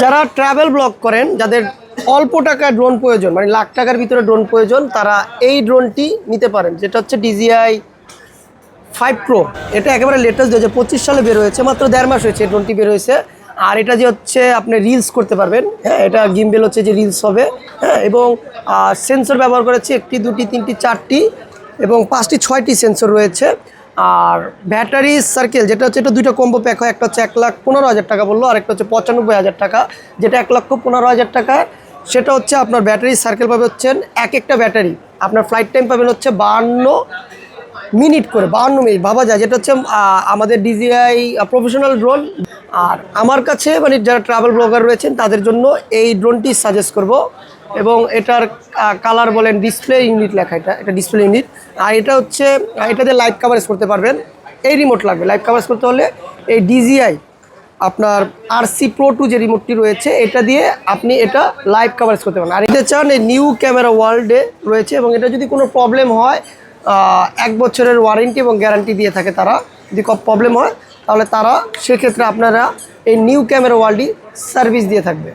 যারা travel blog করেন, যাদের অল্প টাকায় ড্রোন প্রয়োজন, মানে লাখ টাকার ভিতরে ড্রোন প্রয়োজন, তারা এই ড্রোনটি নিতে পারেন, যেটা হচ্ছে DJI 5 Pro। এটা একেবারে লেটেস্ট 2025 সালে বের হয়েছে, মাত্র 1.5 মাস হয়েছে ড্রোনটি বের হয়েছে। আর এটা যে হচ্ছে আপনি রিলস করতে পারবেন, হ্যাঁ, এটা গিম্বেল হচ্ছে যে রিলস হবে, হ্যাঁ, এবং সেন্সর ব্যবহার করেছে 1টি 2টি 3টি 4টি এবং 5টি 6টি সেন্সর রয়েছে। আর ব্যাটারি সার্কেল যেটা হচ্ছে, এটা দুইটা কম্বো প্যাক হয়, একটা হচ্ছে 1,15,000 টাকা বললো, আর একটা হচ্ছে 95,000 টাকা, যেটা 1,15,000 টাকা সেটা হচ্ছে আপনার ব্যাটারি সার্কেল পাবে হচ্ছেন এক একটা ব্যাটারি আপনার ফ্লাইট টাইম পাবেন হচ্ছে 52 মিনিট করে, 52 মিনিট ভাবা যায়, যেটা হচ্ছে আমাদের DJI প্রফেশনাল ড্রোন। আর আমার কাছে মানে যারা ট্রাভেল ব্লগার রয়েছেন তাদের জন্য এই ড্রোনটি সাজেস্ট করব। এবং এটার কালার বলেন, ডিসপ্লে ইউনিট লেখা, এটা ডিসপ্লে ইউনিট। আর এটা হচ্ছে এটাতে লাইভ কাভারেজ করতে পারবেন। এই রিমোট লাগবে লাইভ কাভারেজ করতে হলে, এই DJI আপনার RC Pro 2 যে রিমোটটি রয়েছে, এটা দিয়ে আপনি এটা লাইভ কাভারেজ করতে পারেন। আর এটা চান এই নিউ ক্যামেরা ওয়ার্ল্ডে রয়েছে, এবং এটা যদি কোনো প্রবলেম হয় 1 বছরের ওয়ারেন্টি এবং গ্যারান্টি দিয়ে থাকে তারা। যদি প্রবলেম হয় তাহলে তারা সেক্ষেত্রে আপনারা এই নিউ ক্যামেরা ওয়ার্ল্ডই সার্ভিস দিয়ে থাকবে।